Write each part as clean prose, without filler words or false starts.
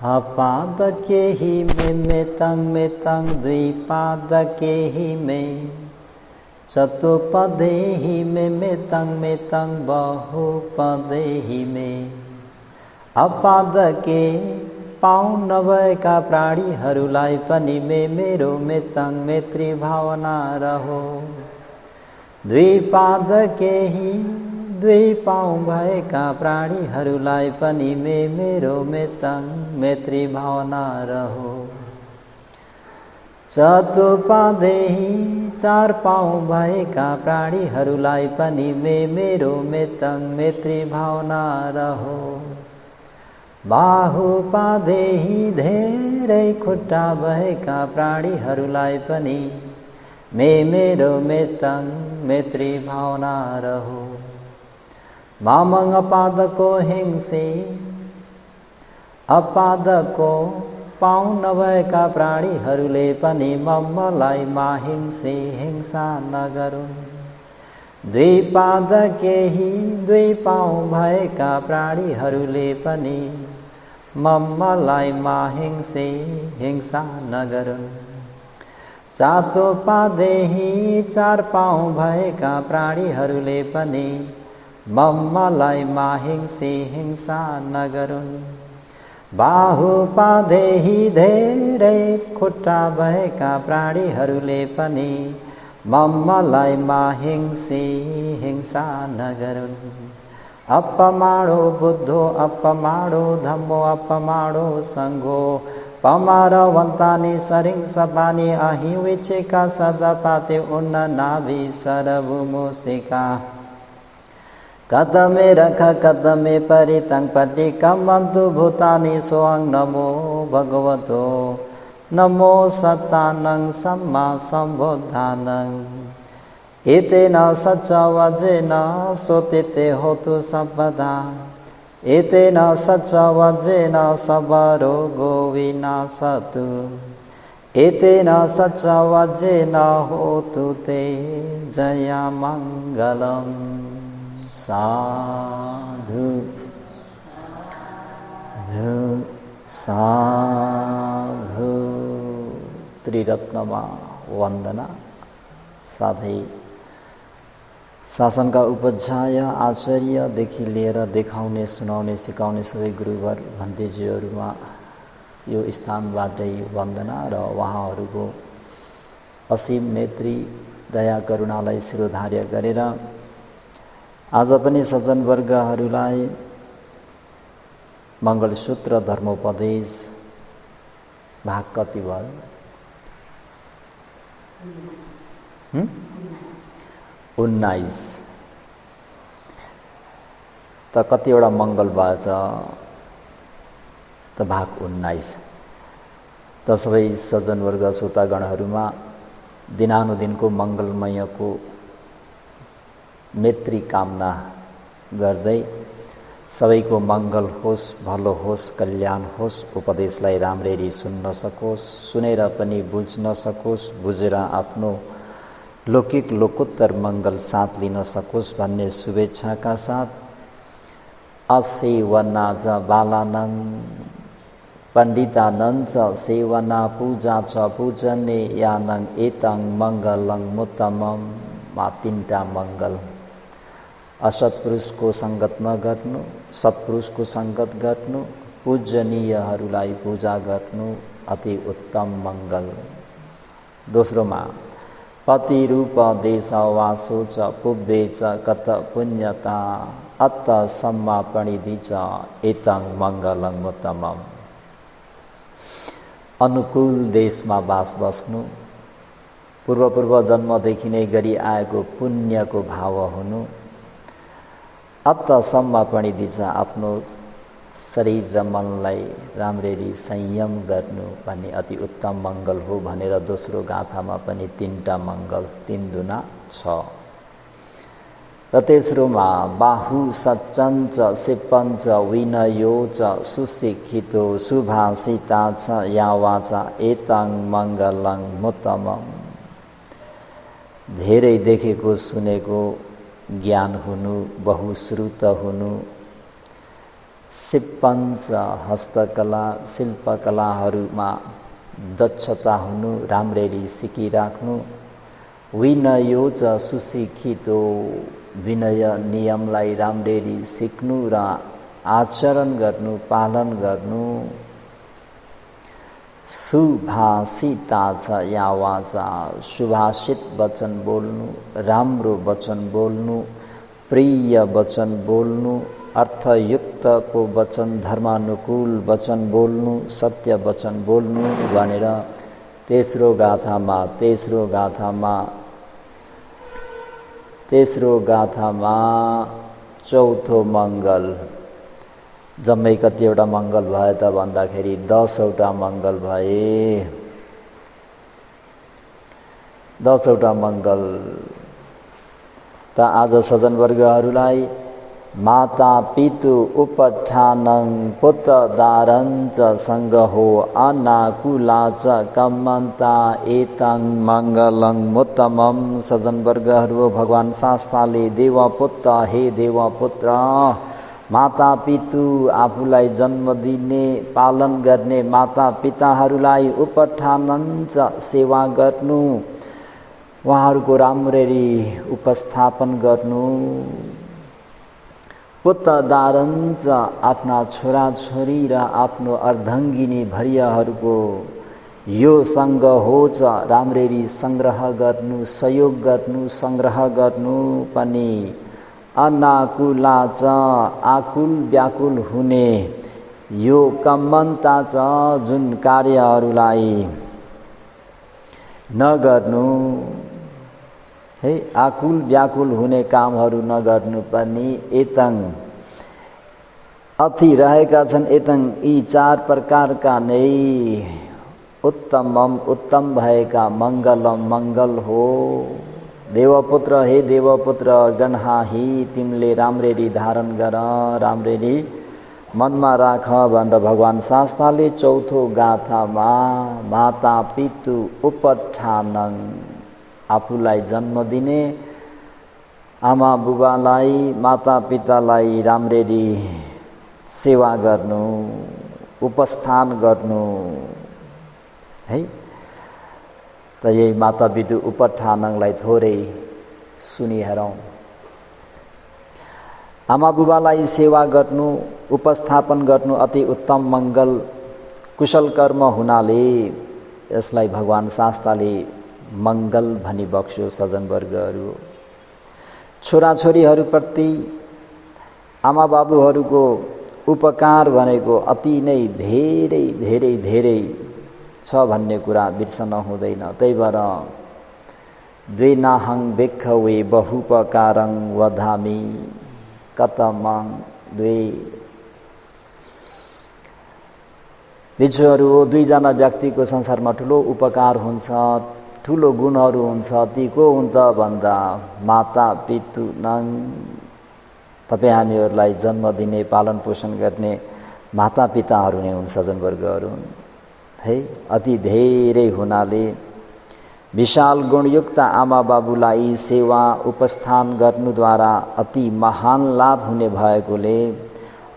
अपादके he मे तंग द्विपादके he may चतुपदे he मे तंग बहुपदे he मे। अपादके पाउँ नभएका प्राणीहरूलाई पनि मेरो तंग त्रिभावना रहो। द्विपादके हि दुई पाउँ भएका प्राणीहरूलाई पनि मेरो तंग त्रिभावना रहो। चतुपादे हि चार पाउँ भएका प्राणीहरूलाई पनि मेरो तंग त्रिभावना रहो। बाहुपादे हि धेरै खुट्टा भएका प्राणीहरूलाई पनि मेरो तंग त्रिभावना रहो। मामंग अपादको हिंसे अपादको पाउँ नभएका प्राणीहरूले पनि मलाई माहिंसे हिंसा नगरून्। द्विपादके हि दुई पाउँ भएका प्राणीहरूले पनि मलाई माहिंसे हिंसा नगरून्। चातुपादे हि चार पाउँ भएका प्राणीहरूले पनि मलाई माहिंसे हिंसा नगरून्। बाहुपादे हि धेरै खुट्टा भएका प्राणीहरूले पनि मलाई माहिंसे हिंसा नगरून्। अपमाणो बुद्धो अपमाणो धम्मो अपमाणो संघो पमारवन्तानि सरिंसपानि अहिविचिका सदपाते उन्न नाभि सरभुमोसिका। कदमे रख कदमे परितं पटिकमन्तु भूतानि सोऽहं नमो भगवतो नमो सत्तानं सम्मा सम्बुद्धानं। एतेन सच्चवजेन सोतिते होतु सर्वदा। एतेन सच्चवजेन सर्वरोगो विनाशतु। एतेन सच्चवजेन होतु ते जयमङ्गलम्। साधु साधु। त्रिरत्नमा वन्दना। साथै शासनका उपाध्याय आचार्यदेखि लिएर देखाउने सुनाउने सिकाउने सबै गुरुवर भन्तेज्यूहरूमा यो स्थानबाटै वन्दना र उहाँहरूको असीम नेत्री दया करुणालाई शिरोधार्य गरेर आज पनि सज्जनवर्गहरूलाई मङ्गलसूत्र धर्मोपदेश भाग कति भयो? 19 त कतिवटा मङ्गल भएछ त भाग 19 त सबै सज्जनवर्ग श्रोतागणहरूमा दिनानुदिनको मङ्गलमयको मैत्री कामना गर्दै सबैको मङ्गल होस्, भलो होस्, कल्याण होस्, उपदेशलाई राम्ररी सुन्न सकोस्, सुनेर पनि बुझ्न सकोस्, बुझेर आफ्नो लौकिक लोकोत्तर मङ्गल साथ लिन सकोस् भन्ने शुभेच्छाका साथ असेवना च बालानं पण्डितानं च सेवना पूजा च पूजने यानं एतं मङ्गलं मुत्तमं। मा तीनटा मङ्गल। असत्पुरुषको सङ्गत नगर्नु, सत्पुरुषको सङ्गत गर्नु, पूजनीयहरूलाई पूजा गर्नु अति उत्तम मङ्गल। दोस्रोमा पतिरूप देशवासो च पुब्बे च कत पुण्यता अत्त सम्मा पणिधि च एतं मङ्गलं उत्तमम्। अनुकूल देशमा बास बस्नु, पूर्व जन्मदेखि नै गरी आएको पुण्यको भाव हुनु, अत्तसम्म पणिधि छ आफ्नो शरीर र मनलाई राम्ररी संयम गर्नु भन्ने अति उत्तम मङ्गल हो भनेर दोस्रो गाथामा पनि तीनटा मङ्गल 3 दुना 6। र तेस्रोमा बाहु सच्चञ्च सिपञ्च विनयो च सुशिक्षितो सुभाषिता च यावाचा एतं मङ्गलं मुत्तमम्। धेरै देखेको सुनेको ज्ञान हुनु, बहुश्रुत हुनु, सिपञ्च हस्तकला शिल्पकलाहरूमा दक्षता हुनु, राम्ररी सिकिराख्नु। विनयोच सुशिक्षितो, विनय नियमलाई राम्ररी सिक्नु र आचरण गर्नु, पालन गर्नु। सुभाषिता छ या वाचा, सुभाषित वचन बोल्नु, राम्रो वचन बोल्नु, प्रिय वचन बोल्नु, अर्थयुक्तको वचन, धर्मानुकूल वचन बोल्नु, सत्य वचन बोल्नु भनेर तेस्रो गाथामा चौथो मङ्गल। जम्मै कतिवटा मङ्गल भए त भन्दाखेरि 10वटा मङ्गल भए। 10वटा मङ्गल त आज सज्जनवर्गहरूलाई माता पितु उपठानं पुत्रदारञ्च सङ्गहो अनाकुलाच कम्मन्ता एतं मङ्गलं मुत्तमं। सज्जनवर्गहरू, भगवान शास्त्रले देवपुत्र, हे देवपुत्र, माता पितु आफूलाई जन्म दिने पालन गर्ने माता पिताहरूलाई उपठानञ्च सेवा गर्नु, उहाँहरूको राम्ररी उपस्थापन गर्नु। पुत्रदारञ्च आफ्ना छोराछोरी र आफ्नो अर्धाङ्गिनी भरियाहरूको यो सङ्ग होच राम्ररी सङ्ग्रह गर्नु, सहयोग गर्नु, सङ्ग्रह गर्नु पनि। अनाकुला च आकुल व्याकुल हुने, यो कम्मन्ता च जुन कार्यहरूलाई नगर्नु है, आकुल व्याकुल हुने कामहरू नगर्नु पनि। एतं अथि रहेका छन्, एतं यी 4 प्रकारका नै उत्तमम उत्तम भएका मङ्गलम मङ्गल हो। देवपुत्र, हे देवपुत्र गणहाही, तिमीले राम्ररी धारण गर, राम्ररी मनमा राख भनेर भगवान शास्त्रले चौथो गाथामा माता पितु उपठानं, आफूलाई जन्म दिने आमा बुबालाई, माता पितालाई राम्ररी सेवा गर्नु, उपस्थान गर्नु है। त यही माता पितु उपठानलाई थोरै सुनिहेरौँ। आमा बुबालाई सेवा गर्नु, उपस्थापन गर्नु अति उत्तम मङ्गल कुशल कर्म हुनाले यसलाई भगवान शास्त्रले मङ्गल भनी बक्स्यो। सज्जनवर्गहरू, छोराछोरीहरूप्रति आमा बाबुहरूको उपकार भनेको अति नै धेरै धेरै धेरै छ भन्ने कुरा बिर्सन हुँदैन। त्यही भएर द्वेनाहं भिक्खवे बहुपकारं वदामि कतमं द्वे। भिक्षुहरू, 2जना व्यक्तिको संसारमा ठुलो उपकार हुन्छ, ठुलो गुणहरू हुन्छ, ती को हुन् त भन्दा माता पितु नङ। तपाईँ हामीहरूलाई जन्म दिने पालन पोषण गर्ने माता पिताहरू नै हुन् सज्जनवर्गहरू है। अति धेरै हुनाले विशाल गुणयुक्त आमा बाबुलाई सेवा उपस्थान गर्नुद्वारा अति महान लाभ हुने भएकोले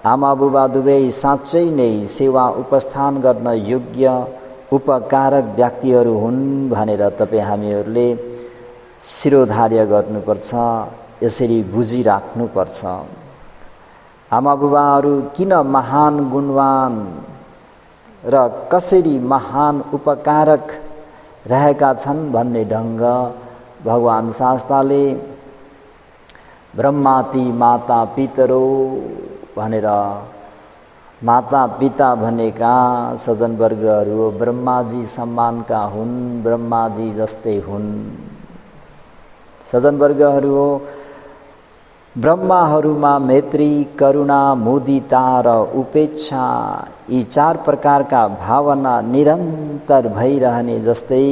आमा बुबा दुवै साँच्चै नै सेवा उपस्थान गर्न योग्य उपकारक व्यक्तिहरू हुन् भनेर तपाईँ हामीहरूले शिरोधार्य गर्नुपर्छ, यसरी बुझिराख्नुपर्छ। आमा बुबाहरू किन महान गुणवान र कसरी महान उपकारक रहेका छन् भन्ने ढङ्ग भगवान शास्त्रले ब्रह्माति माता पितरो भनेर, माता पिता भनेका सज्जनवर्गहरू ब्रह्माजी सम्मानका हुन्, ब्रह्माजी जस्तै हुन्। सज्जनवर्गहरू हो, ब्रह्माहरूमा मैत्री, करुणा, मुदिता र उपेक्षा यी 4 प्रकारका भावना निरन्तर भइरहने जस्तै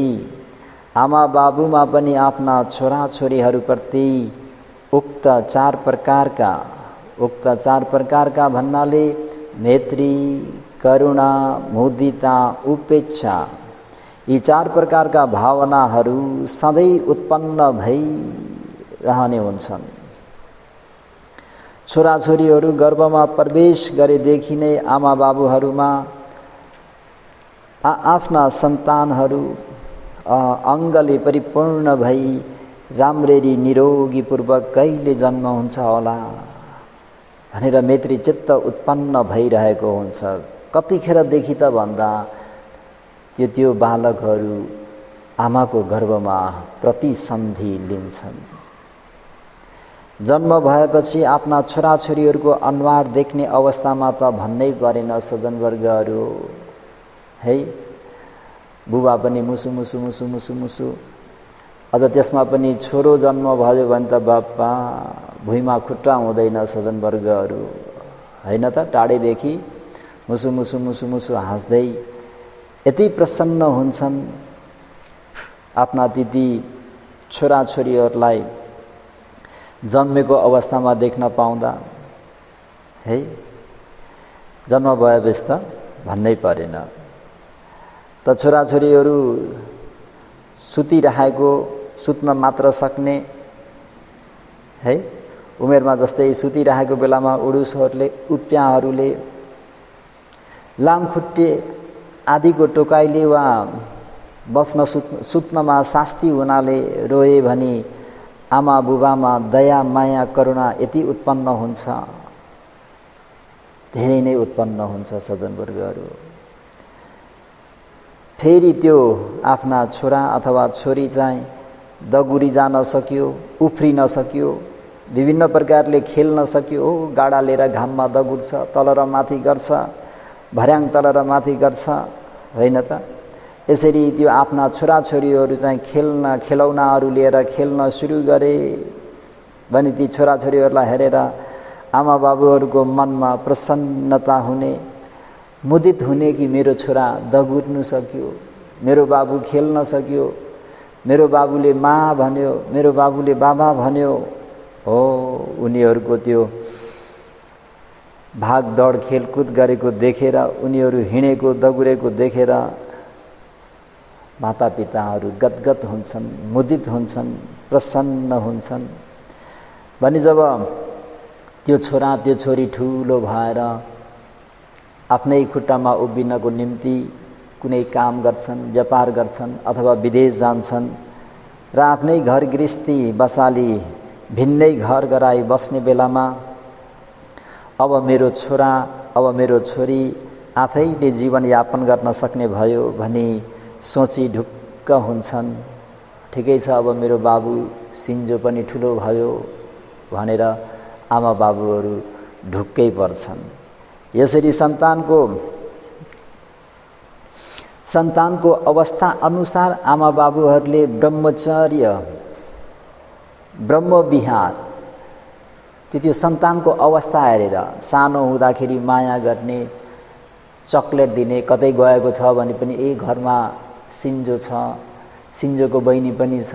आमा बाबुमा पनि आफ्ना छोराछोरीहरूप्रति उक्त 4 प्रकारका भन्नाले मैत्री, करुणा, मुदिता, उपेक्षा यी 4 प्रकारका भावनाहरू सधैँ उत्पन्न भइरहने हुन्छन्। छोराछोरीहरू गर्भमा प्रवेश गरेदेखि नै आमा बाबुहरूमा आफ्ना सन्तानहरू अङ्गले परिपूर्ण भई राम्ररी निरोगीपूर्वक कहिले जन्म हुन्छ होला भनेर मैत्री चित्त उत्पन्न भइरहेको हुन्छ। कतिखेरदेखि त भन्दा त्यो बालकहरू आमाको गर्भमा प्रतिसन्धि लिन्छन्। जन्म भएपछि आफ्ना छोराछोरीहरूको अनुहार देख्ने अवस्थामा त भन्नै परेन सज्जनवर्गहरू है। बुबा पनि मुसु मुसु मुसु मुसु मुसु, अझ त्यसमा पनि छोरो जन्म भयो भने त बाप्पा भुइँमा खुट्टा हुँदैन सज्जनवर्गहरू होइन त। टाढैदेखि मुसु मुसु मुसु मुसु हाँस्दै यति प्रसन्न हुन्छन् आफ्ना ती छोराछोरीहरूलाई जन्मेको अवस्थामा देख्न पाउँदा है। जन्म भएपछि त भन्नै परेन। त छोराछोरीहरू सुतिरहेको, सुत्न मात्र सक्ने है उमेरमा जस्तै सुतिरहेको बेलामा उडुसहरूले उप्याहरूले लामखुट्टे आदिको टोकाइले वा बस्न सुत्नमा शास्ति हुनाले रोए भने आमा बुबामा दया माया करुणा यति उत्पन्न हुन्छ, धेरै नै उत्पन्न हुन्छ सज्जनवर्गहरू। फेरि त्यो आफ्ना छोरा अथवा छोरी चाहिँ दगुरी जान सक्यो, उफ्रिन सक्यो, विभिन्न प्रकारले खेल्न सक्यो, गाडा लिएर घाममा दगुर्छ, तल र माथि गर्छ, भर्याङ तल र माथि गर्छ होइन त। यसरी त्यो आफ्ना छोराछोरीहरू चाहिँ खेलौनाहरू लिएर खेल्न सुरु गरे भने ती छोराछोरीहरूलाई हेरेर आमा बाबुहरूको मनमा प्रसन्नता हुने, मुदित हुने कि मेरो छोरा दगुर्नु सक्यो, मेरो बाबु खेल्न सक्यो, मेरो बाबुले मा भन्यो, मेरो बाबुले बाबा भन्यो। हो उनीहरूको त्यो भागदौड खेलकुद गरेको देखेर, उनीहरू हिँडेको दगुरेको देखेर मातापिताहरू गदगद हुन्छन्, मुदित हुन्छन्, प्रसन्न हुन्छन्। भने जब त्यो छोरा त्यो छोरी ठुलो भएर आफ्नै खुट्टामा उभिनको निम्ति कुनै काम गर्छन्, व्यापार गर्छन् अथवा विदेश जान्छन् र आफ्नै घर गृहस्थी बसाली भिन्नै घर गराई बस्ने बेलामा अब मेरो छोरा, अब मेरो छोरी आफैले जीवनयापन गर्न सक्ने भयो भनी सोची ढुक्क हुन्छन्। ठिकै छ, अब मेरो बाबु सिन्जो पनि ठुलो भयो भनेर आमा बाबुहरू ढुक्कै पर्छन्। यसरी सन्तानको अवस्था अनुसार आमा बाबुहरूले ब्रह्मचर्य, ब्रह्मविहार, त्यो सन्तानको अवस्था हेरेर सानो हुँदाखेरि माया गर्ने, चक्लेट दिने, कतै गएको छ भने पनि ए घरमा सिन्जो छ, सिन्जोको बहिनी पनि छ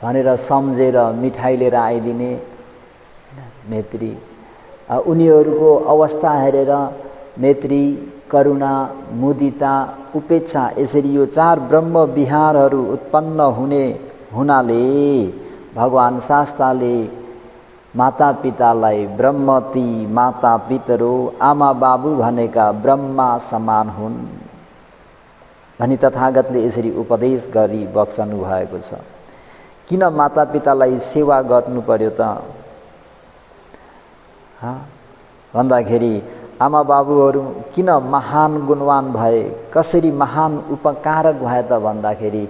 भनेर सम्झेर मिठाई लिएर आइदिने मैत्री। उनीहरूको अवस्था हेरेर मैत्री, करुणा, मुदिता, उपेक्षा, यसरी यो चार ब्रह्म विहारहरू उत्पन्न हुनाले भगवान शास्त्रले मातापितालाई ब्रह्मती माता पितरो आमा बाबु भनेका ब्रह्मा समान हुन् भनी तथागतले यसरी उपदेश गरी बक्सनु भएको छ। किन मातापितालाई सेवा गर्नु पर्यो त भन्दाखेरि आमा बाबुहरू किन महान गुणवान भए, कसरी महान उपकारक भए त भन्दाखेरि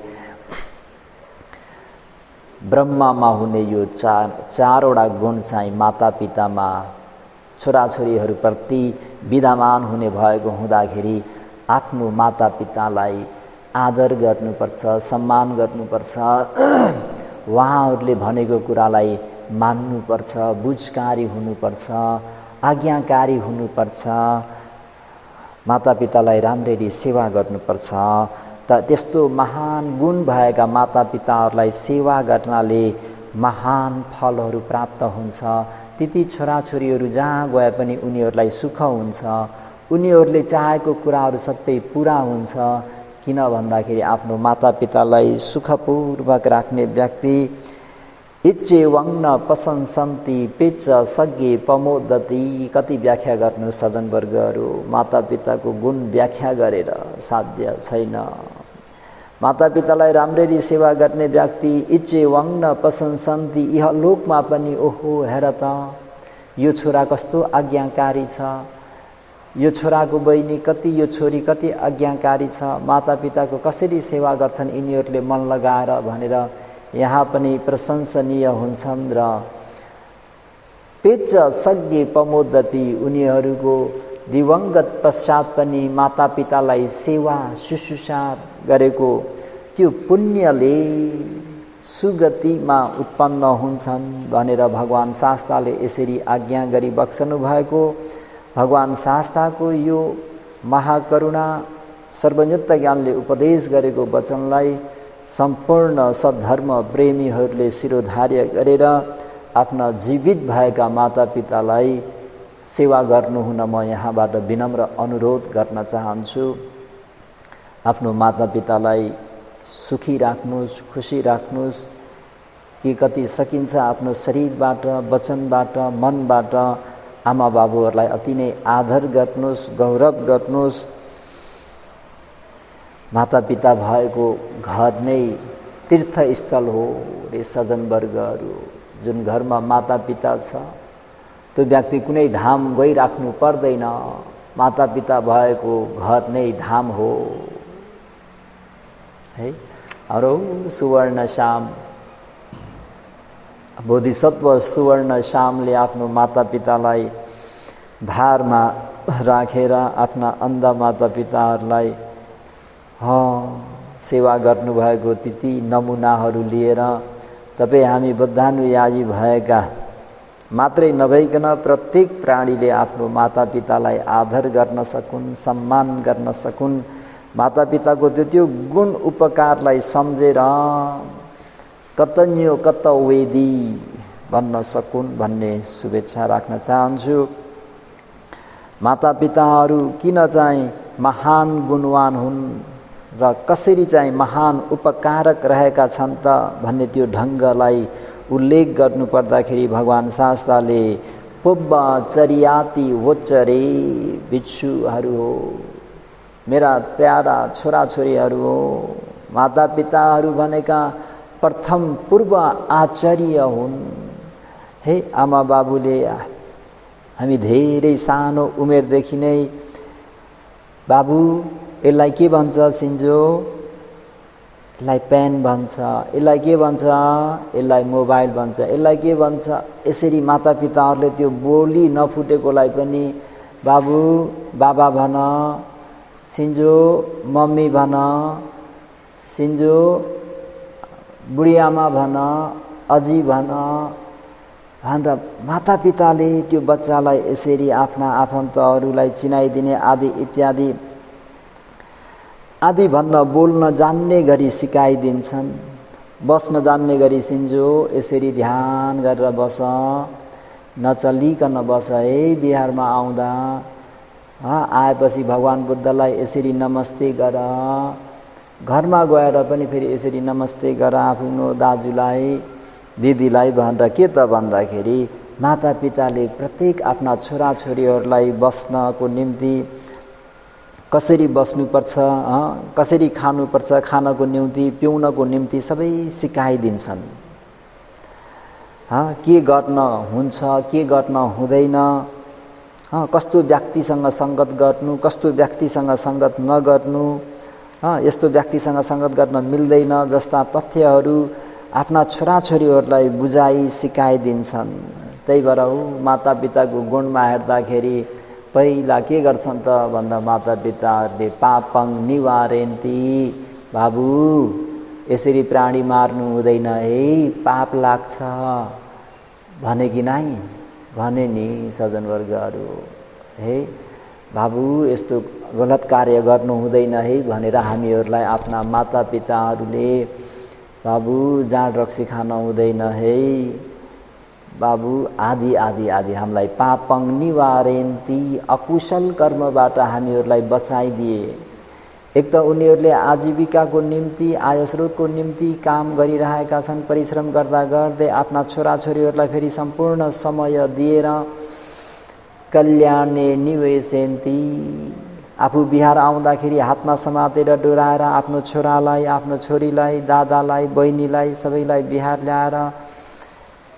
ब्रह्मामा हुने यो चारवटा गुण चाहिँ मातापितामा छोराछोरीहरूप्रति विद्यमान हुने भएको हुँदाखेरि आफ्नो मातापितालाई आदर गर्नुपर्छ, सम्मान गर्नुपर्छ, उहाँहरूले भनेको कुरालाई मान्नुपर्छ, बुझकारी हुनुपर्छ, आज्ञाकारी हुनुपर्छ, मातापितालाई राम्ररी सेवा गर्नुपर्छ। त त्यस्तो महान गुण भएका मातापिताहरूलाई सेवा गर्नाले महान फलहरू प्राप्त हुन्छ। ती छोराछोरीहरू जहाँ गए पनि उनीहरूलाई सुख हुन्छ, उनीहरूले चाहेको कुराहरू सबै पुरा हुन्छ। किन भन्दाखेरि आफ्नो मातापितालाई सुखपूर्वक राख्ने व्यक्ति इच्छेवङ न प्रशंसन्ति पिच्च सज्ञे प्रमोदति। कति व्याख्या गर्नु सज्जनवर्गहरू, मातापिताको गुण व्याख्या गरेर साध्य छैन। मातापितालाई राम्ररी सेवा गर्ने व्यक्ति इच्छेवङ न प्रशंसन्ति, इहलोकमा पनि ओहो हेर त यो छोरा कस्तो आज्ञाकारी छ, यो छोराको बहिनी कति, यो छोरी कति आज्ञाकारी छ, मातापिताको कसरी सेवा गर्छन् यिनीहरूले मन लगाएर भनेर यहाँ पनि प्रशंसनीय हुन्छन्। र पेच सज्ञे प्रमोदति, उनीहरूको दिवंगत पश्चात पनि मातापितालाई सेवा शुश्रूषा गरेको त्यो पुण्यले सुगतिमा उत्पन्न हुन्छन् भनेर भगवान शास्ताले यसरी आज्ञा गरी बक्सनु भएको। भगवान शास्ताको यो महाकरुणा सर्वज्ञत्व ज्ञानले उपदेश गरेको वचनलाई सम्पूर्ण सद्धर्म प्रेमीहरूले शिरोधार्य गरेर आफ्ना जीवित भएका मातापितालाई सेवा गर्नुहुन म यहाँबाट विनम्र अनुरोध गर्न चाहन्छु। आफ्नो मातापितालाई सुखी राख्नुहोस्, खुसी राख्नुहोस्। कि कति सकिन्छ आफ्नो शरीरबाट, वचनबाट, मनबाट आमा बाबुहरूलाई अति नै आदर गर्नुहोस्, गौरव गर्नुहोस्। मातापिता भएको घर नै तीर्थस्थल हो रे सज्जनवर्गहरू। जुन घरमा मातापिता छ त्यो व्यक्ति कुनै धाम गइराख्नु पर्दैन, मातापिता भएको घर नै धाम हो है। अरौ सुवर्ण श्याम बोधिसत्व सुवर्ण श्यामले आफ्नो मातापितालाई भारमा राखेर आफ्ना अन्ध मातापिताहरूलाई सेवा गर्नुभएको ती नमुनाहरू लिएर तपाईँ हामी बुद्धानुयायी भएका मात्रै नभइकन प्रत्येक प्राणीले आफ्नो मातापितालाई आदर गर्न सकुन्, सम्मान गर्न सकुन्, मातापिताको त्यो गुण उपकारलाई सम्झेर कतन्यो कत वेदी भन्न सकुन् भन्ने शुभेच्छा राख्न चाहन्छु। मातापिताहरू किन चाहिँ महान गुणवान हुन् र कसरी चाहिँ महान उपकारक रहेका छन् त भन्ने त्यो ढङ्गलाई उल्लेख गर्नुपर्दाखेरि भगवान शास्त्रले पुब्बा चरियाति वोच्चरे भिक्षुहरू हो, मेरा प्यारा छोराछोरीहरू हो। मातापिताहरू भनेका प्रथम पूर्व आचार्य हुन्। हे आमा बाबुले हामी धेरै सानो उमेरदेखि नै बाबु यसलाई के भन्छ सिन्जो, यसलाई पेन भन्छ, यसलाई के भन्छ, यसलाई मोबाइल भन्छ, यसलाई के भन्छ, यसरी मातापिताहरूले त्यो बोली नफुटेकोलाई पनि बाबु बाबा भन, सिन्जो मम्मी भन, सिन्जो बुढीआमा भन, अजी भन भनेर मातापिताले त्यो बच्चालाई यसरी आफ्ना आफन्तहरूलाई चिनाइदिने आदि भन्न बोल्न जान्ने गरी सिकाइदिन्छन्। बस्न जान्ने गरी सिन्जो यसरी ध्यान गरेर बस, नचलिकन बस है। बिहारमा आउँदा आएपछि भगवान बुद्धलाई यसरी नमस्ते गर, घरमा गएर पनि फेरि यसरी नमस्ते गर आफ्नो दाजुलाई दिदीलाई भनेर। के त भन्दाखेरि मातापिताले प्रत्येक आफ्ना छोराछोरीहरूलाई बस्नको निम्ति कसरी बस्नुपर्छ, कसरी खानुपर्छ, खानको निम्ति पिउनको निम्ति सबै सिकाइदिन्छन्। के गर्न हुन्छ, के गर्न हुँदैन, कस्तो व्यक्तिसँग सङ्गत गर्नु, कस्तो व्यक्तिसँग सङ्गत नगर्नु, यस्तो व्यक्तिसँग सङ्गत गर्न मिल्दैन जस्ता तथ्यहरू आफ्ना छोराछोरीहरूलाई बुझाइ सिकाइदिन्छन्। त्यही भएर मातापिताको गुणमा हेर्दाखेरि पहिला के गर्छन् त भन्दा मातापिताहरूले पापङ निवारेन्ति, बाबु यसरी प्राणी मार्नु हुँदैन है, पाप लाग्छ भने कि नै भने नि सज्जनवर्गहरू। हे बाबु यस्तो गलत कार्य गर्नु हुँदैन है भनेर हामीहरूलाई आफ्ना मातापिताहरूले बाबु जाँड रक्सी खान हुँदैन है बाबु आदि आदि आदि हामीलाई पापङ निवारेन्ति, अकुशल कर्मबाट हामीहरूलाई बचाइदिए। एक त उनीहरूले आजीविकाको निम्ति आयस्रोतको निम्ति काम गरिरहेका छन्, परिश्रम गर्दा गर्दै आफ्ना छोराछोरीहरूलाई फेरि सम्पूर्ण समय दिएर कल्याणे निवेशेन्ति, आफू बिहार आउँदाखेरि हातमा समातेर डोराएर आफ्नो छोरालाई, आफ्नो छोरीलाई, दादालाई, बहिनीलाई सबैलाई बिहार ल्याएर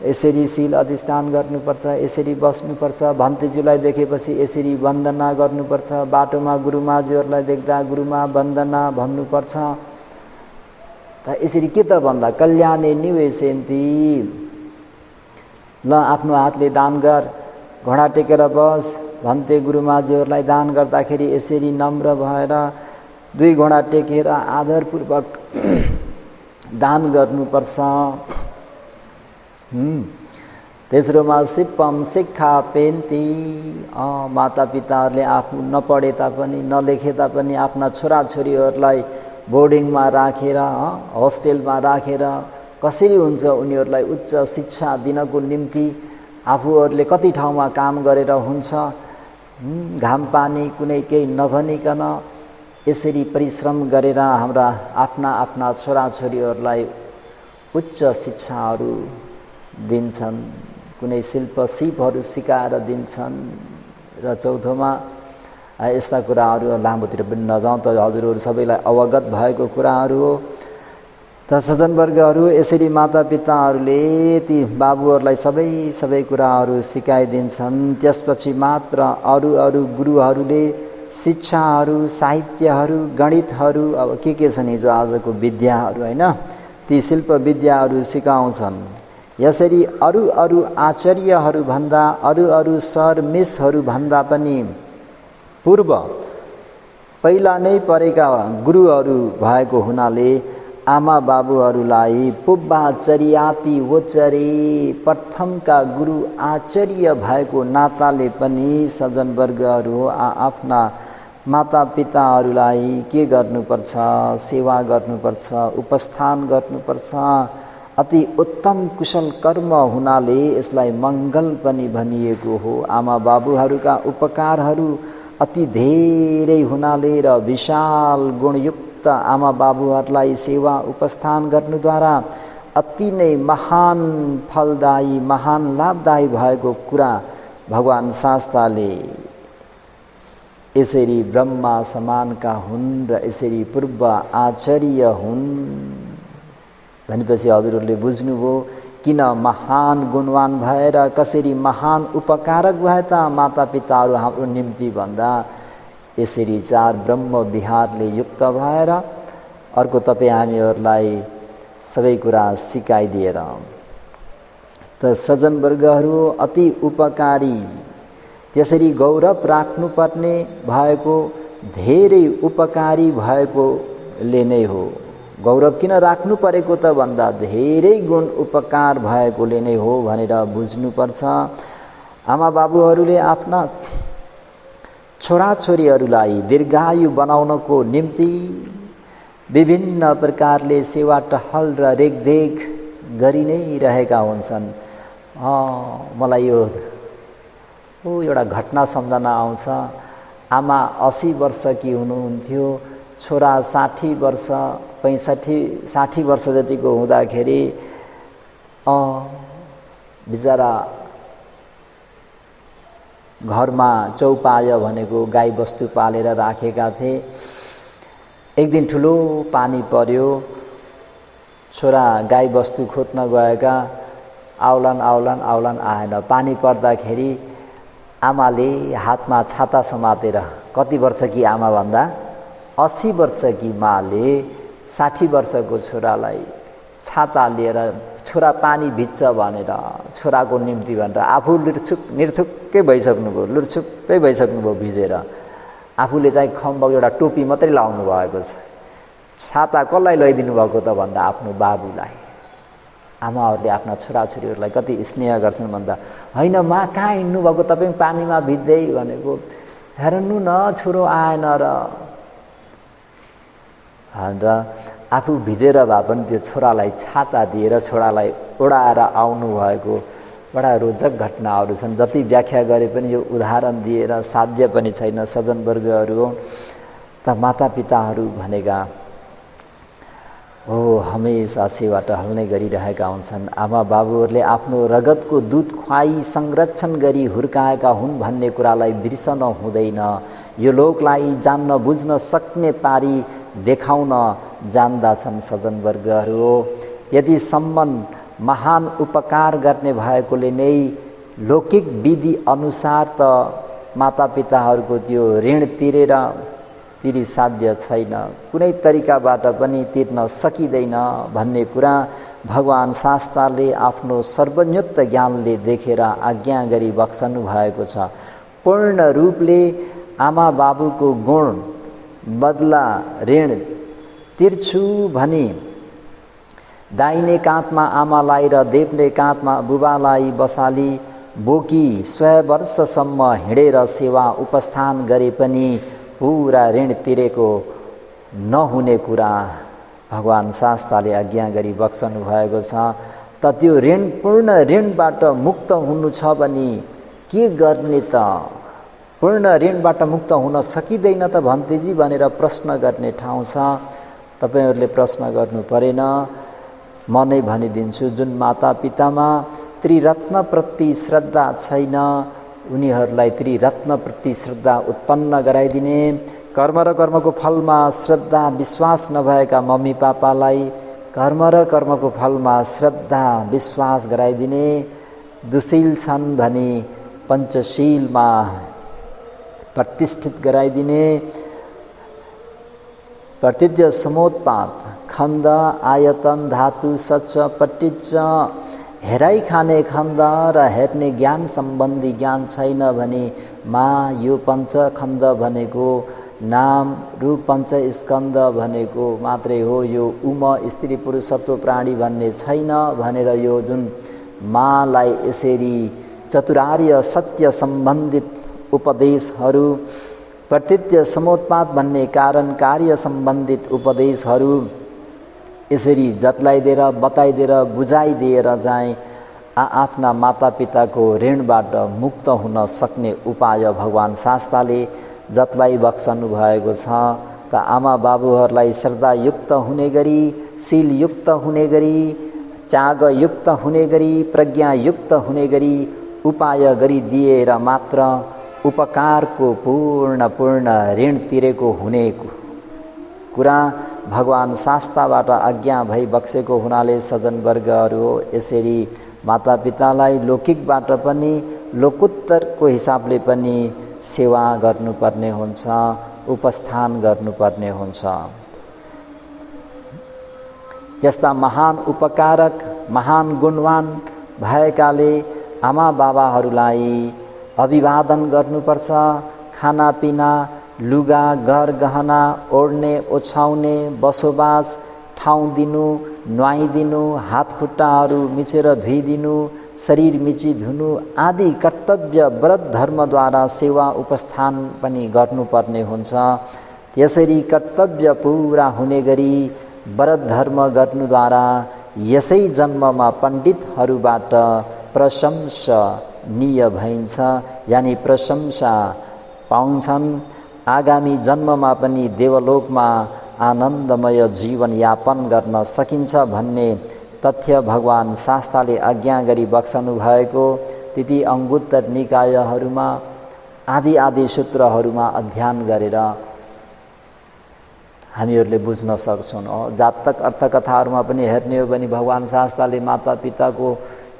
यसरी शील अधिष्ठान गर्नुपर्छ, यसरी बस्नुपर्छ, भन्तेज्यूलाई देखेपछि यसरी वन्दना गर्नुपर्छ, बाटोमा गुरुमाज्यूहरूलाई देख्दा गुरुमा वन्दना भन्नुपर्छ। त यसरी के त भन्दा कल्याणे निवेशेन्ति, ल आफ्नो हातले दान गर, घोडा टेकेर बस, भन्ते गुरुमाज्यूहरूलाई दान गर्दाखेरि यसरी नम्र भएर 2 घोडा टेकेर आदरपूर्वक दान गर्नुपर्छ। तेस्रोमा सिप्पम शिक्षा पेन्ती, मातापिताहरूले आफू नपढे तापनि नलेखे तापनि आफ्ना छोराछोरीहरूलाई बोर्डिङमा राखेर होस्टेलमा राखेर कसरी हुन्छ उनीहरूलाई उच्च शिक्षा दिनको निम्ति आफूहरूले कति ठाउँमा काम गरेर हुन्छ, घाम पानी कुनै केही नभनिकन यसरी परिश्रम गरेर हाम्रा आफ्ना आफ्ना छोराछोरीहरूलाई उच्च शिक्षाहरू दिन्छन्, कुनै शिल्प सिपहरू सिकाएर दिन्छन्। र चौथोमा यस्ता कुराहरू लामोतिर पनि नजाउँ त हजुरहरू सबैलाई अवगत भएको कुराहरू हो। त सज्जनवर्गहरू यसरी मातापिताहरूले ती बाबुहरूलाई सबै कुराहरू सिकाइदिन्छन्। त्यसपछि मात्र अरू गुरुहरूले शिक्षाहरू, साहित्यहरू, गणितहरू, अब के छन् हिजो आजको विद्याहरू हैन, ती शिल्प विद्याहरू सिकाउँछन्। यसरी अरू आचार्यहरू भन्दा अरू सर मिसहरू भन्दा पनि पूर्व पहिला नै परेका गुरुहरू भएको हुनाले आमा बाबुहरूलाई पुब्बाचर्याति वोचरे, प्रथमका गुरु आचार्य भएको नाताले पनि सज्जनवर्गहरू आफ्ना मातापिताहरूलाई के गर्नुपर्छ, सेवा गर्नुपर्छ, उपस्थान गर्नुपर्छ। अति उत्तम कुशल कर्म हुनाले यसलाई मङ्गल पनि भनिएको हो। आमा बाबुहरूका उपकारहरू अति धेरै हुनाले र विशाल गुणयुक्त आमा बाबुहरूलाई सेवा उपस्थान गर्नुद्वारा अति नै महान फलदायी, महान लाभदायी भएको कुरा भगवान शास्त्रले यसरी ब्रह्मा समानका हुन् र यसरी पूर्व आचार्य हुन् भनेपछि हजुरहरूले बुझ्नुभयो किन महान गुणवान भएर कसरी महान उपकारक भए त मातापिताहरू हाम्रो निम्ति भन्दा यसरी 4 ब्रह्म विहारले युक्त भएर अर्को तपाईँ हामीहरूलाई सबै कुरा सिकाइदिएर। त सज्जनवर्गहरू अति उपकारी, त्यसरी गौरव राख्नुपर्ने भएको धेरै उपकारी भएकोले नै हो। गौरव किन राख्नु परेको त भन्दा धेरै गुण उपकार भएकोले नै हो भनेर बुझ्नुपर्छ। आमा बाबुहरूले आफ्ना छोराछोरीहरूलाई दीर्घायु बनाउनको निम्ति विभिन्न प्रकारले सेवा टहल र रेखदेख गरि नै रहेका हुन्छन्। मलाई यो एउटा घटना सम्झना आउँछ। आमा 80 वर्षकी हुनुहुन्थ्यो, छोरा 60 वर्ष 60 वर्ष जतिको हुँदाखेरि बिचरा घरमा चौपाय भनेको गाई बस्तु पालेर राखेका थिए। एक दिन ठुलो पानी पर्यो, छोरा गाई बस्तु खोज्न गएका, आउलान आएन। पानी पर्दाखेरि आमाले हातमा छाता समातेर, कति वर्षकी आमा भन्दा 80 वर्षकी माले 60 वर्षको छोरालाई छाता लिएर छोरा पानी भिज्छ भनेर छोराको निम्ति भनेर आफू निर्थुक्कै भइसक्नुभयो, लुरछुप्पै भइसक्नुभयो भिजेर। आफूले चाहिँ खम्बको एउटा टोपी मात्रै लाउनु भएको छ। छाता कसलाई लैदिनु भएको त भन्दा आफ्नो बाबुलाई। आमाहरूले आफ्ना छोराछोरीहरूलाई कति स्नेह गर्छन् भन्दा होइन मा कहाँ हिँड्नु भएको तपाईँ पानीमा भिज्दै भनेको, हेर्नु न छोरो आएन र भनेर आफू भिजेर भए पनि त्यो छोरालाई छाता दिएर छोरालाई ओढाएर आउनु भएको बडा रोचक घटनाहरू छन्। जति व्याख्या गरे पनि यो उदाहरण दिएर साध्य पनि छैन सज्जनवर्गहरू। त मातापिताहरू भनेका हमेसा सेवा टहल्ने गरिरहेका हुन्छन्। आमा बाबुहरूले आफ्नो रगतको दुध खुवाई संरक्षण गरी हुर्काएका हुन् भन्ने कुरालाई बिर्सन हुँदैन। यो लोकलाई जान्न बुझ्न सक्ने पारी देखाउन जान्दछन् सज्जनवर्गहरू हो। यदि सम्म महान उपकार गर्ने भएकोले नै लौकिक विधि अनुसार त मातापिताहरूको त्यो ऋण तिरी साध्य छैन, कुनै तरिकाबाट पनि तिर्न सकिँदैन भन्ने कुरा भगवान शास्त्रले आफ्नो सर्वज्ञत्व ज्ञानले देखेर आज्ञा गरी बक्सनु भएको छ। पूर्ण रूपले आमा बाबुको गुण बदला ऋण तिर्छु भनी दाहिने काँधमा आमालाई र देब्रे काँधमा बुबालाई बसाली बोकी 100 वर्षसम्म हिँडेर सेवा उपस्थान गरे पनि पुरा ऋण तिरेको नहुने कुरा भगवान शास्त्रले आज्ञा गरी बक्सनु भएको छ। त त्यो ऋण पूर्ण ऋणबाट मुक्त हुनु छ भने के गर्ने त? पूर्ण ऋणबाट मुक्त हुन सकिँदैन त भन्तेजी भनेर प्रश्न गर्ने ठाउँ छ। तपाईहरूले प्रश्न गर्नु परेन, म नै भनिदिन्छु। जुन मातापितामा त्रिरत्नप्रति श्रद्धा छैन उनीहरूलाई त्रिरत्नप्रति श्रद्धा उत्पन्न गराइदिने, कर्म र कर्मको फलमा श्रद्धा विश्वास नभएका मम्मी पापालाई कर्म र कर्मको फलमा श्रद्धा विश्वास गराइदिने, दुशील छन् भनी पञ्चशीलमा प्रतिष्ठित गराइदिने, प्रतिद्य समोत्पात खण्ड आयतन धातु सच पट्टिच हेराइ खाने खण्ड र हेर्ने ज्ञान सम्बन्धी ज्ञान छैन भने यो पञ्चखण्ड भनेको नाम रूप पञ्चस्कन्ध भनेको मात्रै हो, यो स्त्री पुरुषत्व प्राणी भन्ने छैन भनेर यो जुन मालाई यसरी चतुरार्य सत्य सम्बन्धित उपदेशहरू, प्रतित्य समोत्पात भन्ने कारण कार्य सम्बन्धित उपदेशहरू यसरी जतलाइदिएर बताइदिएर बुझाइदिएर चाहिँ आफ्ना मातापिताको ऋणबाट मुक्त हुन सक्ने उपाय भगवान शास्त्रले जतलाई बक्सनु भएको छ। त आमा बाबुहरूलाई श्रद्धायुक्त हुने गरी, शीलयुक्त हुने गरी, त्यागयुक्त हुने गरी, प्रज्ञायुक्त हुने गरी उपाय गरिदिएर मात्र उपकारको पूर्ण ऋण तिरेको हुने कुरा भगवान शास्त्रबाट आज्ञा भई बक्सेको हुनाले सज्जनवर्गहरू यसरी मातापितालाई लौकिकबाट पनि लोकोत्तरको हिसाबले पनि सेवा गर्नुपर्ने हुन्छ, उपस्थान गर्नुपर्ने हुन्छ। त्यस्ता महान उपकारक महान गुणवान भएकाले आमा बाबाहरूलाई अभिवादन गर्नुपर्छ। खानापिना लुगा घर गहना ओढ्ने ओछ्याउने बसोबास ठाउँ दिनु, नुहाइदिनु, हात खुट्टाहरू मिचेर धुइदिनु, शरीर मिची धुनु आदि कर्तव्य व्रत धर्मद्वारा सेवा उपस्थान पनि गर्नुपर्ने हुन्छ। यसरी कर्तव्य पुरा हुने गरी व्रत धर्म गर्नुद्वारा यसै जन्ममा पण्डितहरूबाट प्रशंसनीय भइन्छ, यानि प्रशंसा पाउँछन्। आगामी जन्ममा पनि देवलोकमा आनन्दमय जीवन यापन गर्न सकिन्छ भन्ने तथ्य भगवान शास्त्रले आज्ञा गरी बक्सनु भएको तिथि अङ्गुत्तर निकायहरूमा आदि सूत्रहरूमा अध्ययन गरेर हामीहरूले बुझ्न सक्छौँ। जातक अर्थकथाहरूमा पनि हेर्ने हो भने भगवान शास्त्रले मातापिताको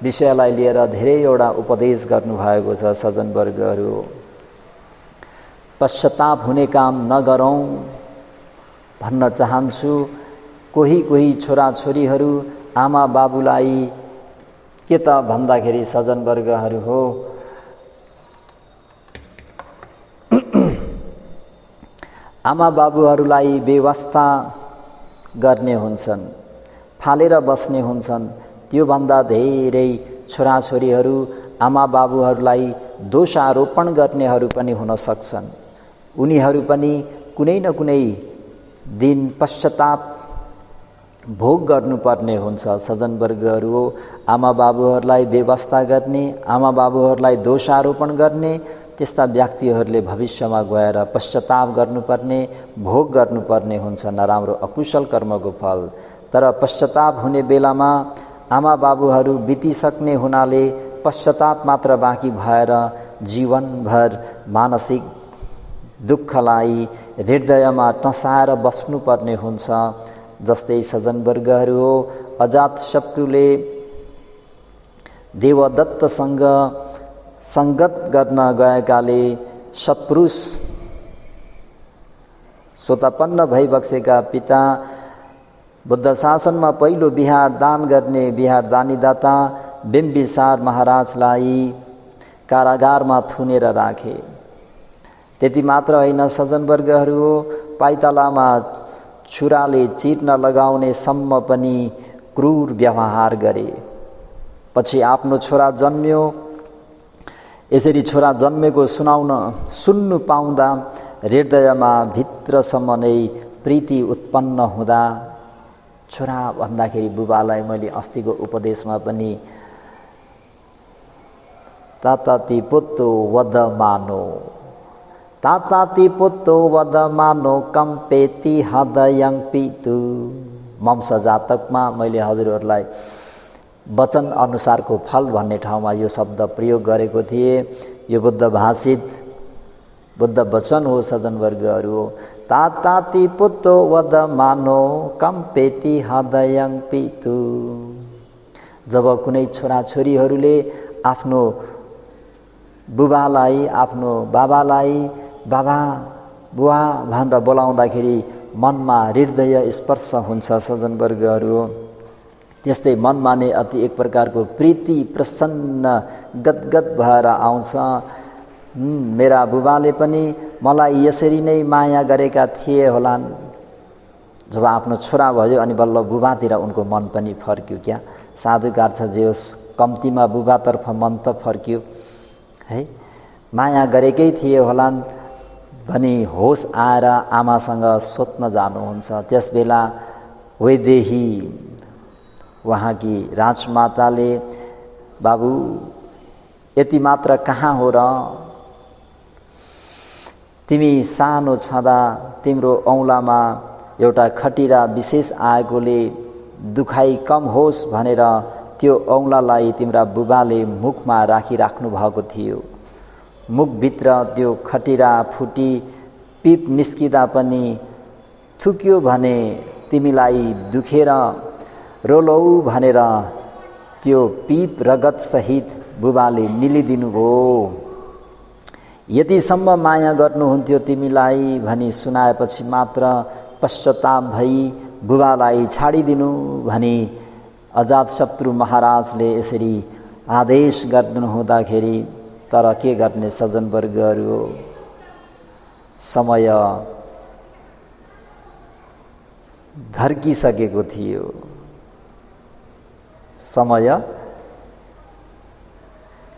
विषयलाई लिएर धेरैवटा उपदेश गर्नुभएको छ। सज्जनवर्गहरू पश्चाताप हुने काम नगरौँ भन्न चाहन्छु। कोही छोराछोरीहरू आमा बाबुलाई के त भन्दाखेरि सज्जनवर्गहरू हो आमा बाबुहरूलाई व्यवस्था गर्ने हुन्छन्, फालेर बस्ने हुन्छन्। त्योभन्दा धेरै छोराछोरीहरू आमा बाबुहरूलाई दोषारोपण गर्नेहरू पनि हुन सक्छन्। उनीहरू पनि कुनै न कुनै दिन पश्चाताप भोग गर्नुपर्ने हुन्छ। सज्जनवर्गहरू आमा बाबुहरूलाई व्यवस्था गर्ने, आमा बाबुहरूलाई दोषारोपण गर्ने त्यस्ता व्यक्तिहरूले भविष्यमा गएर पश्चाताप गर्नुपर्ने, भोग गर्नुपर्ने हुन्छ नराम्रो अकुशल कर्मको फल। तर पश्चाताप हुने बेलामा आमा बाबुहरू बितिसक्ने हुनाले पश्चाताप मात्र बाँकी भएर जीवनभर मानसिक दुःखलाई हृदयमा टसाएर बस्नुपर्ने हुन्छ। जस्तै सज्जनवर्गहरू हो, अजातशत्रुले देवदत्तसँग सङ्गत गर्न गएकाले सत्पुरुष स्वतपन्न भइबक्सेका पिता बुद्ध शासनमा पहिलो बिहार दान गर्ने बिहार दानीदाता बिम्बिसार महाराजलाई कारागारमा थुनेर राखे। त्यति मात्र होइन, सज्जनवर्गहरू हो, पाइतालामा छुराले चिर्न लगाउने सम्म पनि क्रूर व्यवहार गरे। पछि आफ्नो छोरा जन्मियो। यसरी छोरा जन्मेको सुन्नु पाउँदा हृदयमा भित्रसम्म नै प्रीति उत्पन्न हुँदा छोरा भन्दाखेरि बुबालाई मैले अस्तिको उपदेशमा पनि ताताति पुत्तो वद मानो, ताताति पुत्तो वद मानो कम्पेति हृदयं पितु। वंश जातकमा मैले हजुरहरूलाई वचन अनुसारको फल भन्ने ठाउँमा यो शब्द प्रयोग गरेको थिएँ। यो बुद्ध भाषित बुद्ध वचन हो सज्जनवर्गहरू। ताताति पुत्तो वद मानो कम्पेति हृदयं पितु। जब कुनै छोराछोरीहरूले आफ्नो बुबालाई, आफ्नो बाबालाई बाबा बुवा भनेर बोलाउँदाखेरि मनमा हृदय स्पर्श हुन्छ सज्जनवर्गहरू। त्यस्तै मनमा नै अति एक प्रकारको प्रीति प्रसन्न गदगद भएर आउँछ। मेरा बुबाले पनि मलाई यसरी नै माया गरेका थिए होलान्। जब आफ्नो छोरा भयो अनि बल्ल बुबातिर उनको मन पनि फर्क्यो। क्या साधुको अर्थ जे होस्, कम्तीमा बुबातर्फ मन त फर्क्यो है। माया गरेकै थिए होलान् भनी होस आएर आमासँग सोध्न जानुहुन्छ। त्यसबेला वैदेही वहाँकी राजमाताले बाबु यति मात्र कहाँ हो र, तिमी सानो छँदा तिम्रो औँलामा एउटा खटिरा विशेष आएकोले दुखाइ कम होस् भनेर त्यो औँलालाई तिम्रा बुबाले मुखमा राखिराख्नु भएको थियो। मुखभित्र त्यो खटिरा फुटी पिप निस्किँदा पनि थुक्यो भने तिमीलाई दुखेर रोलौ भनेर त्यो पिप रगत सहित बुबाले निलिदिनु भयो। यतिसम्म माया गर्नुहुन्थ्यो तिमीलाई भनी सुनाएपछि मात्र पश्चाताप भई बुबालाई छाडिदिनु भनी अजातशत्रु महाराजले यसरी आदेश गर्नुहुँदाखेरि तर के गर्ने सज्जनवर्गहरू, समय धर्किसकेको थियो। समय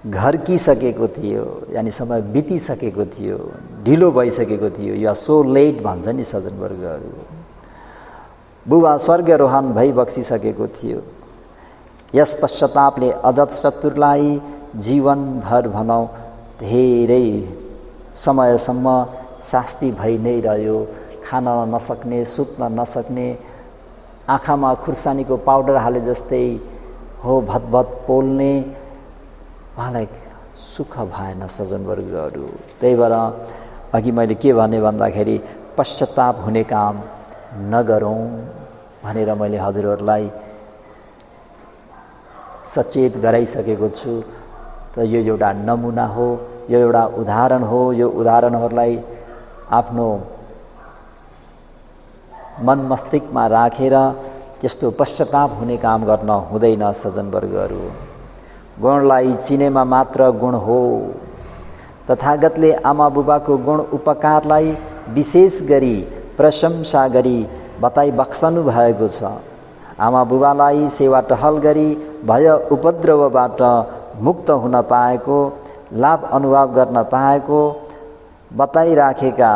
घर्किसकेको थियो, यानी समय बितिसकेको थियो, ढिलो भइसकेको थियो। या सो लेट भन्छ नि सज्जनवर्गहरू। बुबा स्वर्गरोहण भई बक्सिसकेको थियो। यस पश्चातापले अजातशत्रुलाई जीवनभर भनौँ धेरै समयसम्म शास्ति भई नै रह्यो। खान नसक्ने, सुत्न नसक्ने, आँखामा खुर्सानीको पाउडर हाले जस्तै हो भतभत पोल्ने, उहाँलाई सुख भएन सज्जनवर्गहरू। त्यही भएर अघि मैले के भने भन्दाखेरि पश्चाताप हुने काम नगरौँ भनेर मैले हजुरहरूलाई सचेत गराइसकेको छु। त यो एउटा नमुना हो, यो एउटा उदाहरण हो। यो उदाहरणहरूलाई आफ्नो मन मस्तिष्कमा राखेर त्यस्तो पश्चाताप हुने काम गर्न हुँदैन सज्जनवर्गहरू। गुणलाई चिनेमा मात्र गुण हो। तथागतले आमा बुबाको गुण उपकारलाई विशेष गरी प्रशंसा गरी बताइ बक्सनु भएको छ। आमा बुबालाई सेवा टहल गरी भय उपद्रवबाट मुक्त हुन पाएको, लाभ अनुभव गर्न पाएको बताइराखेका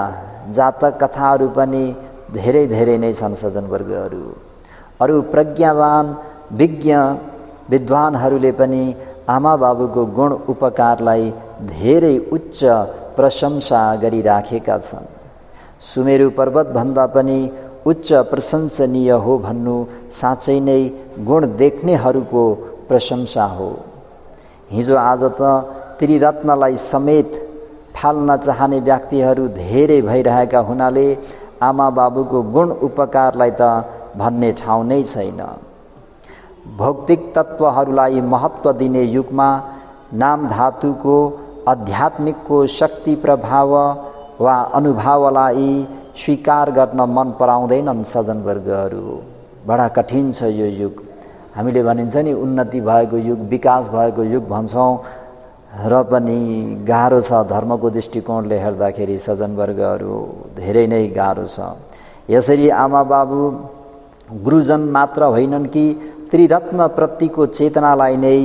जातक कथाहरू पनि धेरै धेरै नै छन् सज्जनवर्गहरू। अरू प्रज्ञावान विज्ञ विद्वानहरूले पनि आमा बाबुको गुण उपकारलाई धेरै उच्च प्रशंसा गरिराखेका छन्। सुमेरु पर्वतभन्दा पनि उच्च प्रशंसनीय हो भन्नु साँच्चै नै गुण देख्नेहरूको प्रशंसा हो। हिजो आज त त्रिरत्नलाई समेत फाल्न चाहने व्यक्तिहरू धेरै भइरहेका हुनाले आमा बाबुको गुण उपकारलाई त भन्ने ठाउँ नै छैन। भौतिक तत्त्वहरूलाई महत्त्व दिने युगमा नाम धातुको आध्यात्मिकको शक्ति प्रभाव वा अनुभवलाई स्वीकार गर्न मन पराउँदैनन् सज्जनवर्गहरू। बडा कठिन छ यो युग। हामीले भनिन्छ नि उन्नति भएको युग, विकास भएको युग भन्छौँ, र पनि गाह्रो छ धर्मको दृष्टिकोणले हेर्दाखेरि सज्जनवर्गहरू, धेरै नै गाह्रो छ। यसरी आमा बाबु गुरुजन मात्र होइनन् कि त्रिरत्न प्रतिको चेतनालाई नै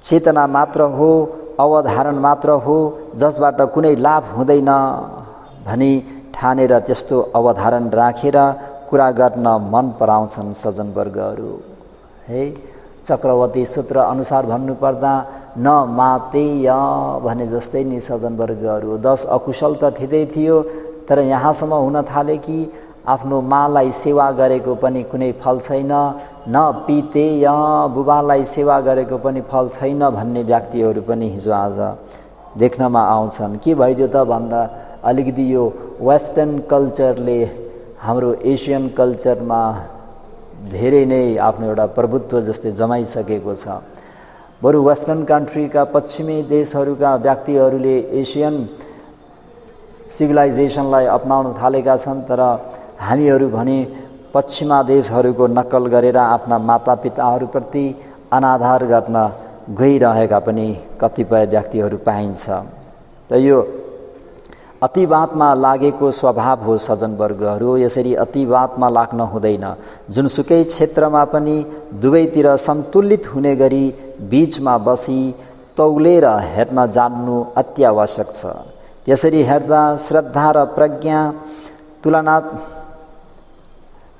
चेतना मात्र हो, अवधारण मात्र हो, जसबाट कुनै लाभ हुँदैन भनी ठानेर त्यस्तो अवधारण राखेर कुरा गर्न मन पराउँछन् सज्जनवर्गहरू। है, चक्रवर्ती सूत्र अनुसार भन्नुपर्दा न मातेय भने जस्तै नि सज्जनवर्गहरू। 10 अकुशल त थिँदै थियो, तर यहाँसम्म हुन थाले कि आफ्नो मालाई सेवा गरेको पनि कुनै फल छैन, न पितेय बुबालाई सेवा गरेको पनि फल छैन भन्ने व्यक्तिहरू पनि हिजो आज देख्नमा आउँछन्। के भइदियो त भन्दा अलिकति यो वेस्टर्न कल्चरले हाम्रो एसियन कल्चरमा धेरै नै आफ्नो एउटा प्रभुत्व जस्तै जमाइसकेको छ। बरु वेस्टर्न कन्ट्रीका पश्चिमी देशहरूका व्यक्तिहरूले एसियन सिभिलाइजेसनलाई अपनाउन थालेका छन्, तर हामीहरू भने पश्चिमा देशहरूको नक्कल गरेर आफ्ना मातापिताहरूप्रति अनादर गर्न गइरहेका पनि कतिपय व्यक्तिहरू पाइन्छ। त यो अतिवादमा लागेको स्वभाव हो सज्जनवर्गहरू। यसरी अतिवादमा लाग्न हुँदैन। जुनसुकै क्षेत्रमा पनि दुवैतिर सन्तुलित हुने गरी बीचमा बसी तौलेर हेर्न जान्नु अति आवश्यक छ। त्यसरी हेर्दा श्रद्धा र प्रज्ञा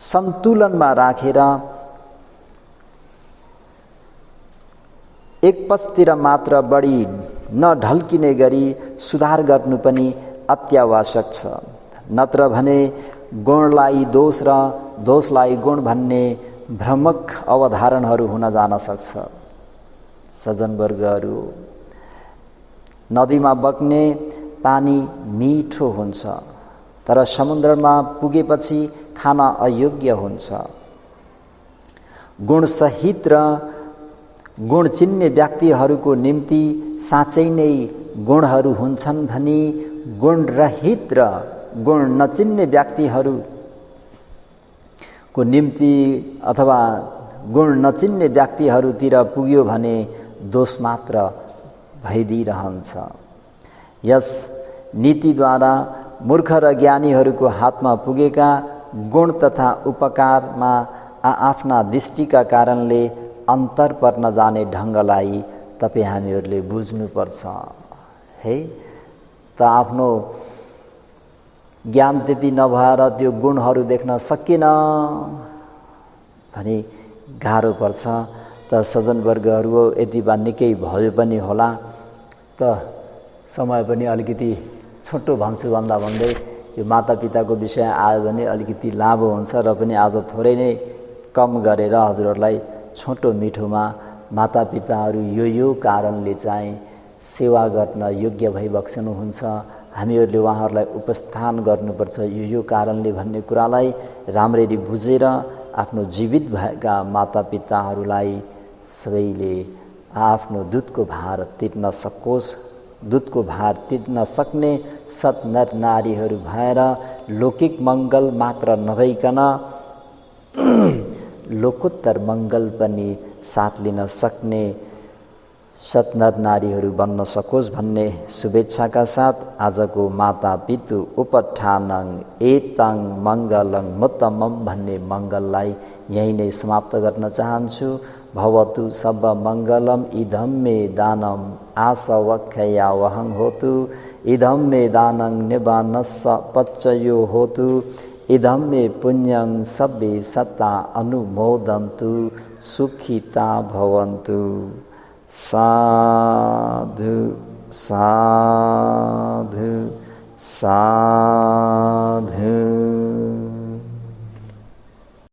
सन्तुलनमा राखेर एक पक्षतिर मात्र बढी नढल्किने गरी सुधार गर्नु पनि अत्यावश्यक छ। नत्र भने गुणलाई दोष र दोषलाई गुण भन्ने भ्रमक अवधारणहरू हुन जान सक्छ। सज्जनवर्गहरू, नदीमा बग्ने पानी मिठो हुन्छ, तर समुद्रमा पुगेपछि खान अयोग्य हुन्छ। गुणसहित र गुण चिन्ने व्यक्तिहरूको निम्ति साँच्चै नै गुणहरू हुन्छन् भनी गुणरहित र गुण नचिन्ने व्यक्तिहरूको निम्ति अथवा गुण नचिन्ने व्यक्तिहरूतिर पुग्यो भने दोष मात्र भइदिइरहन्छ। यस नीतिद्वारा मूर्ख र ज्ञानीहरूको हातमा पुगेका गुण तथा उपकारमा आफ्ना दृष्टिका कारणले अन्तर पर्न जाने ढङ्गलाई तपाईँ हामीहरूले बुझ्नुपर्छ। है त आफ्नो ज्ञान त्यति नभएर त्यो गुणहरू देख्न सकिएन भने गाह्रो पर्छ। त सज्जनवर्गहरू, यति बा निकै भयो पनि होला, त समय पनि अलिकति छोटो भन्छु भन्दा भन्दै यो मातापिताको विषय आयो भने अलिकति लामो हुन्छ, र पनि आज थोरै नै कम गरेर हजुरहरूलाई छोटो मिठोमा मातापिताहरू यो कारणले चाहिँ सेवा गर्न योग्य भइबक्सनुहुन्छ, हामीहरूले उहाँहरूलाई उपस्थान गर्नुपर्छ यो कारणले भन्ने कुरालाई राम्ररी बुझेर आफ्नो जीवित भएका मातापिताहरूलाई सबैले आफ्नो दुधको भार तिर्न सकोस्। दुधको भार तिर्न सक्ने सत् नर नारीहरू भएर लौकिक मङ्गल मात्र नभइकन लोकोत्तर मङ्गल पनि साथ लिन सक्ने सत् नर नारीहरू बन्न सकोस् भन्ने शुभेच्छाका साथ आजको माता पितु उपठानङ एताङ मङ्गलङ मुत्तमम भन्ने मङ्गललाई यहीँ नै समाप्त गर्न चाहन्छु। भवतु सब मङ्गलम इदं मे दानम आसवख्या वहं होतु इदं मे दानं निबानस्स पच्चयो होतु इदं मे पुण्यं सब्बे सत्ता अनुमोदन्तु सुखिता भवन्तु। साधु। साधु साधु।